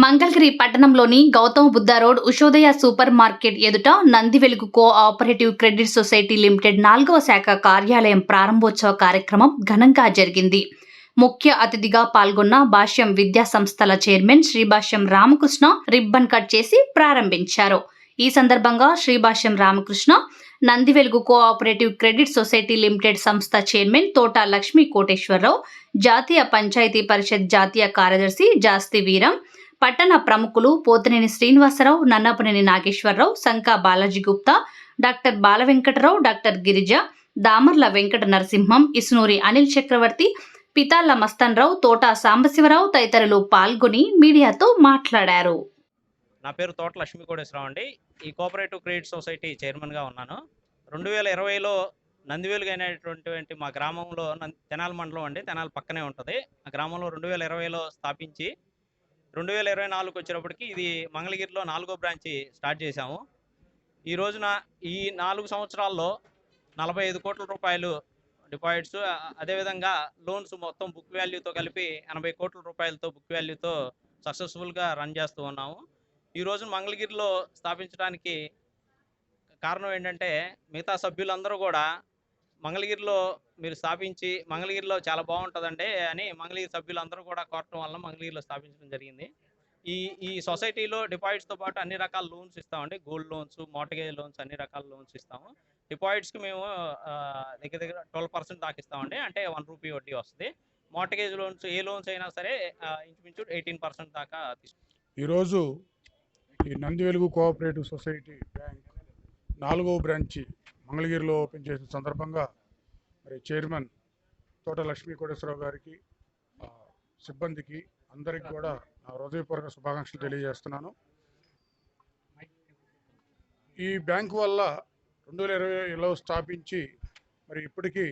మంగళగిరి పట్టణంలోని Gautama Buddha road Ushodaya super market ఎదుట నంది వెలుగు co operative credit society limited 4వ శాఖ కార్యాలయం ప్రారంభోత్సవ కార్యక్రమం ఘనంగా జరిగింది. ముఖ్య అతిథిగా పాల్గొన్న భాష్యం విద్యా సంస్థల chairman Sri Bhashyam Ramakrishna ribbon cut చేసి ప్రారంభించారు. ఈ సందర్భంగా శ్రీభాష్యం రామకృష్ణ నంది వెలుగు co operative credit society limited సంస్థ చైర్మన్ తోట లక్ష్మీ కోటేశ్వరరావు, జాతీయ పంచాయతీ పరిషత్ జాతీయ కార్యదర్శి జాస్తి వీరం, పట్టణ ప్రముఖులు పోతినేని శ్రీనివాసరావు, నన్నపనేని నాగేశ్వరరావు, సంకా బాలాజీ గుప్తా, డాక్టర్ బాలవెంకటరావు, డాక్టర్ గిరిజ, దామర్ల వెంకట నరసింహం, ఇసునూరి అనిల్ చక్రవర్తి, పితాళ్ల మస్తన్రావు, తోట సాంబశివరావు తదితరులు పాల్గొని మీడియాతో మాట్లాడారు. నా పేరు తోట లక్ష్మీ కోటేశ్వరరావు అండి. ఈ కోఆపరేటివ్ క్రెడిట్ సొసైటీ చైర్మన్గా ఉన్నాను. 2020లో నందివేలుగు అనేటువంటి మా గ్రామంలో తెనాలి మండలం అండి, తెనాలి పక్కనే ఉంటుంది. ఆ గ్రామంలో 2020లో స్థాపించి 2024కి వచ్చేటప్పటికి ఇది మంగళగిరిలో 4వ బ్రాంచి స్టార్ట్ చేశాము. ఈ రోజున ఈ 4 సంవత్సరాల్లో 45 కోట్ల రూపాయలు డిపాజిట్స్, అదేవిధంగా లోన్స్ మొత్తం బుక్ వాల్యూతో కలిపి 80 కోట్ల రూపాయలతో బుక్ వాల్యూతో సక్సెస్ఫుల్గా రన్ చేస్తూ ఉన్నాము. ఈ రోజు మంగళగిరిలో స్థాపించడానికి కారణం ఏంటంటే, మిగతా సభ్యులందరూ కూడా మంగళగిరిలో మీరు స్థాపించి మంగళగిరిలో చాలా బాగుంటుందండి అని మంగళగిరి సభ్యులందరూ కూడా కోరటం వల్ల మంగళగిరిలో స్థాపించడం జరిగింది. ఈ సొసైటీలో డిపాజిట్స్తో పాటు అన్ని రకాల లోన్స్ ఇస్తామండి. గోల్డ్ లోన్స్, మార్టగేజ్ లోన్స్, అన్ని రకాల లోన్స్ ఇస్తాము. డిపాజిట్స్కి మేము దగ్గర దగ్గర 12% దాకా ఇస్తామండి, అంటే ₹1 వడ్డీ వస్తుంది. మార్టగేజ్ లోన్స్ ఏ లోన్స్ అయినా సరే ఇంచుమించు 18% దాకా తీసుకుంటాం. ఈరోజు ఈ నంది వెలుగు కోఆపరేటివ్ సొసైటీ బ్యాంక్ 4వ బ్రాంచి మంగళగిరిలో ఓపెన్ చేసిన సందర్భంగా మరి చైర్మన్ తోట లక్ష్మీ కోటేశ్వరరావు గారికి, సిబ్బందికి అందరికి కూడా నా హృదయపూర్వక శుభాకాంక్షలు తెలియజేస్తున్నాను. ఈ బ్యాంకు వల్ల 2020లో స్థాపించి మరి ఇప్పటికీ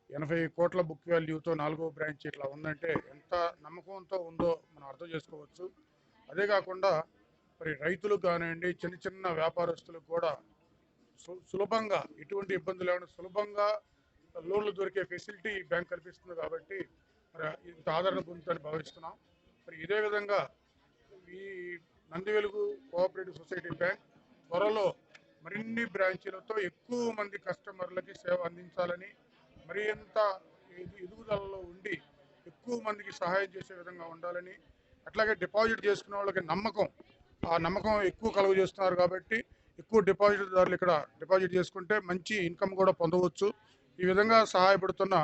80 కోట్ల బుక్ వాల్యూతో 4వ బ్రాంచ్ ఇట్లా ఉందంటే ఎంత నమ్మకంతో ఉందో మనం అర్థం చేసుకోవచ్చు. అదే కాకుండా మరి రైతులకు కానివ్వండి, చిన్న చిన్న వ్యాపారస్తులకు కూడా సులభంగా, ఎటువంటి ఇబ్బందులు లేకుండా సులభంగా లోన్లు దొరికే ఫెసిలిటీ బ్యాంక్ కల్పిస్తుంది. కాబట్టి మరి ఇంత ఆదరణ పొందుతుందని భావిస్తున్నాం. మరి ఇదే విధంగా ఈ నంది వెలుగు కోఆపరేటివ్ సొసైటీ బ్యాంక్ త్వరలో మరిన్ని బ్రాంచీలతో ఎక్కువ మంది కస్టమర్లకి సేవ అందించాలని, మరి ఎంత ఎదుగుదలలో ఉండి ఎక్కువ మందికి సహాయం చేసే విధంగా ఉండాలని, అట్లాగే డిపాజిట్ చేసుకునే వాళ్ళకి ఆ నమ్మకం ఎక్కువ కలుగు చేస్తున్నారు. కాబట్టి ఎక్కువ డిపాజిట్దారులు ఇక్కడ డిపాజిట్ చేసుకుంటే మంచి ఇన్కమ్ కూడా పొందవచ్చు. ఈ విధంగా సహాయపడుతున్న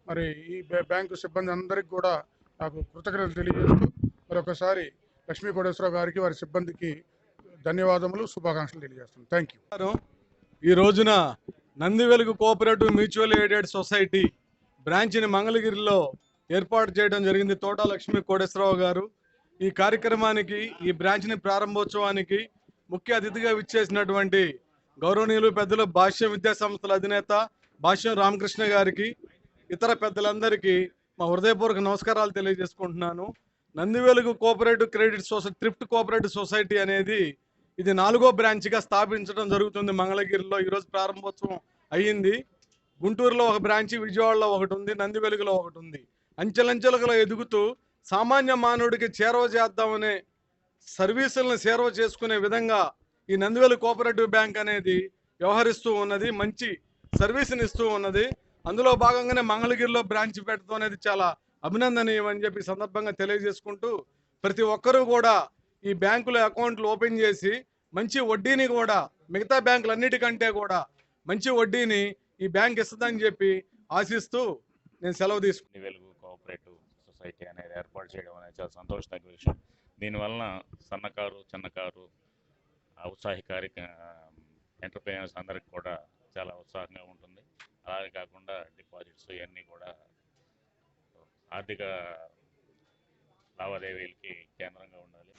మరి ఈ బ్యాంకు సిబ్బంది అందరికీ కూడా నాకు కృతజ్ఞతలు తెలియజేస్తూ మరొకసారి లక్ష్మీ కోటేశ్వరరావు గారికి, వారి సిబ్బందికి ధన్యవాదములు, శుభాకాంక్షలు తెలియజేస్తున్నాను. Thank you. ఈ రోజున నంది వెలుగు కోఆపరేటివ్ మ్యూచువల్ ఎయిడెడ్ సొసైటీ బ్రాంచ్ని మంగళగిరిలో ఏర్పాటు చేయడం జరిగింది. తోట లక్ష్మీ కోటేశ్వరరావు గారు ఈ కార్యక్రమానికి, ఈ బ్రాంచ్ని ప్రారంభోత్సవానికి ముఖ్య అతిథిగా విచ్చేసినటువంటి గౌరవనీయులు పెద్దలు భాష్యం విద్యా సంస్థల అధినేత భాష్యం రామకృష్ణ గారికి, ఇతర పెద్దలందరికీ మా హృదయపూర్వక నమస్కారాలు తెలియజేసుకుంటున్నాను. నంది వెలుగు cooperative credit society, thrift cooperative society అనేది ఇది 4వ బ్రాంచ్గా స్థాపించడం జరుగుతుంది మంగళగిరిలో. ఈరోజు ప్రారంభోత్సవం అయ్యింది. గుంటూరులో ఒక బ్రాంచి, విజయవాడలో ఒకటి ఉంది, నంది వెలుగులో ఒకటి ఉంది. అంచెలంచెలుగా ఎదుగుతూ సామాన్య మానవుడికి చేరువ చేద్దామనే సర్వీసులను చేరువ చేసుకునే విధంగా ఈ నంది వెలుగు కోఆపరేటివ్ బ్యాంక్ అనేది వ్యవహరిస్తూ ఉన్నది, మంచి సర్వీస్ని ఇస్తూ ఉన్నది. అందులో భాగంగానే మంగళగిరిలో బ్రాంచ్ పెట్టడం అనేది చాలా అభినందనీయం అని చెప్పి సందర్భంగా తెలియజేసుకుంటూ, ప్రతి ఒక్కరూ కూడా ఈ బ్యాంకులో అకౌంట్లు ఓపెన్ చేసి మంచి వడ్డీని కూడా, మిగతా బ్యాంకులన్నిటికంటే కూడా మంచి వడ్డీని ఈ బ్యాంక్ ఇస్తుందని చెప్పి ఆశిస్తూ నేను సెలవు తీసుకున్నాను. వెలుగు కోఆపరేటివ్ సొసైటీ అనేది ఏర్పాటు చేయడం అనేది చాలా సంతోషదగ్గ విషయం. దీనివలన సన్నకారు, చిన్నకారు, ఉత్సాహకారి ఎంటర్ప్రైనర్స్ అందరికి కూడా చాలా ఉత్సాహంగా ఉంటుంది. అలాగే కాకుండా డిపాజిట్స్ ఇవన్నీ కూడా ఆర్థిక లావాదేవీలకి కేంద్రంగా ఉండాలి.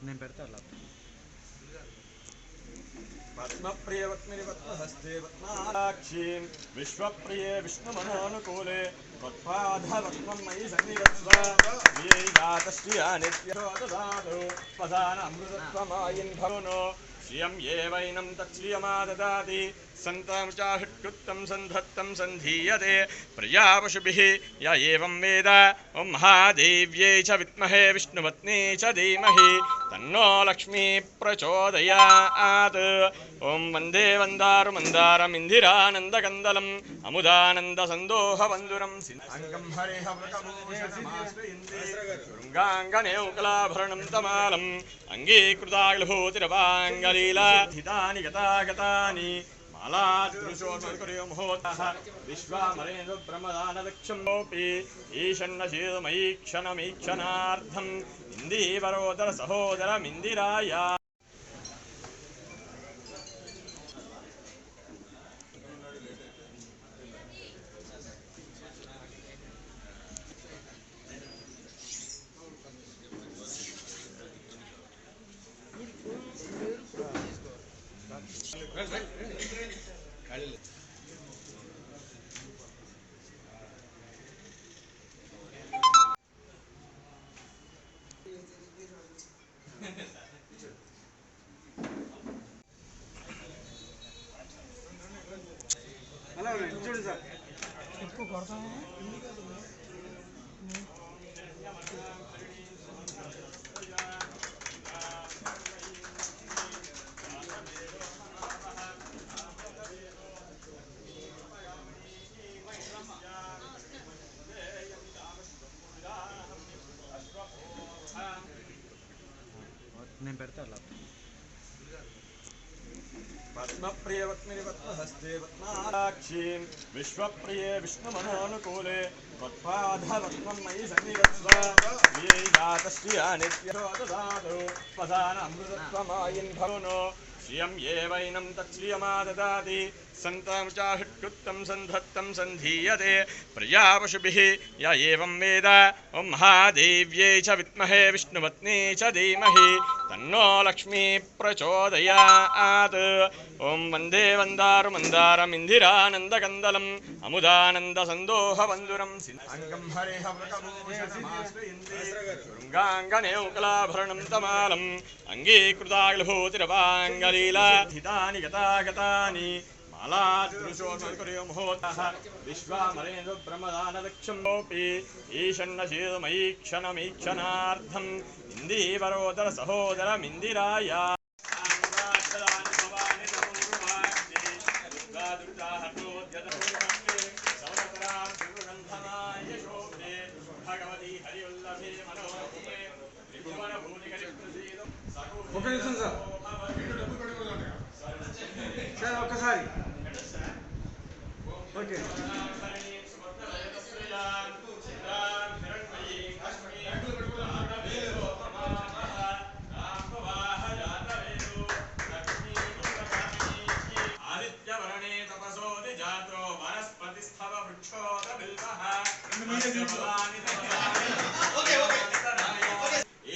నేను పెడతా पद्मप्रियवत्मिनिवत्महस्ते पद्माक्षीं विश्वप्रिये विष्णुमनोनुकूले त्वत्पादवत्मं मयि सन्निधत्स्व ये जातश्रिया नित्यो ददातु पदानामृतत्वमायिन् भवनो श्रियं ये वैनं तच्छ्रियमाददाति सन्तं चाहुत्कृतं सन्धत्तं सन्धीयते प्रजापशुभिः य एवं वेद ॐ महादेव्यै च विद्महे विष्णुपत्नी च धीमहि तन्नो लक्ष्मी प्रचोदयात् ॐ वन्दे वन्दारुमन्दारमिन्दिरानन्दकन्दलम् अमुदानन्दसन्दोहवन्दुरं सिद्धाङ्गं हरेः शृङ्गाङ्गनेकलाभरणं तमालम् अङ्गीकृताग्लभूतिरवाङ्गलीला हितानि गतागतानि मालादृशोर्मकुर्योमुहोतः विश्वामरेन्द्रब्रह्मदानदक्षम्पि ईशन्नशीलमैक्षणमीक्षणार्थम् इन्दीवरोदरसहोदरमिन्दिराय చూడు సార్ నేను పెడతా पद्मप्रियवत्मिनिवत्महस्ते पद्माक्षीं विश्वप्रिये विष्णुमनोनुकूले त्वत्पादवत्मं मयि सन्निधत्स्व ये जातश्रिया नित्यो ददातु पदानामृतत्वमायिन् भवनो श्रियं ये वैनं तच्छ्रियमाददाति सन्तं चाहुत्कृतं सन्धत्तं सन्धीयते प्रजापशुभिः य एवं वेद ॐ महादेव्यै च विद्महे विष्णुपत्नी च धीमहि तन्नो लक्ष्मी प्रचोदयात् ॐ वन्दे वन्दारुमन्दारमिन्दिरानन्दकन्दलम् अमुदानन्दसन्दोहवन्दुरं सिद्धाङ्गं हरेः शृङ्गाङ्गनेकलाभरणं तमालम् अङ्गीकृताग्लभूतिरवाङ्गलीला हितानि गतागतानि मालादृशोर्मकुर्योमुहोतः विश्वामरेन्द्रब्रह्मदानदक्षम्पि ईशन्नशीलमैक्षणमीक्षणार्थम् इन्दीवरोदरसहोदरमिन्दिराय ఒక నిమిషం సార్ సార్ ఒక్కసారి ఓకే आदित्यवर्णे तपसोदि जातो वनस्पतिस्थव वृक्षोद बिल्वः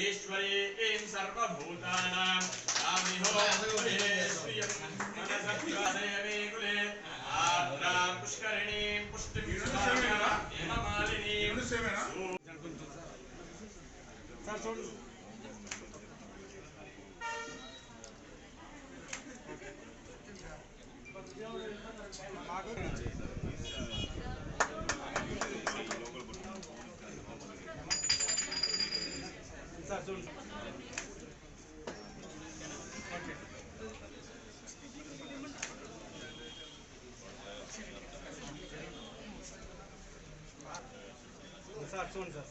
ईश्वरी ऐं सर्वभूतानां कुले आर्द्रां पुष्करिणीं पुष्टिं हेममालिनीं సార్ చూడు సార్ చూడండి. సార్ చూడండి సార్.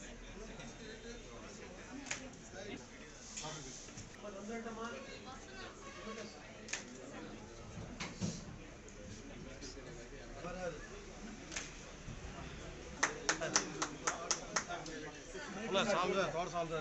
సాల్వ్ తోట సాల్వ్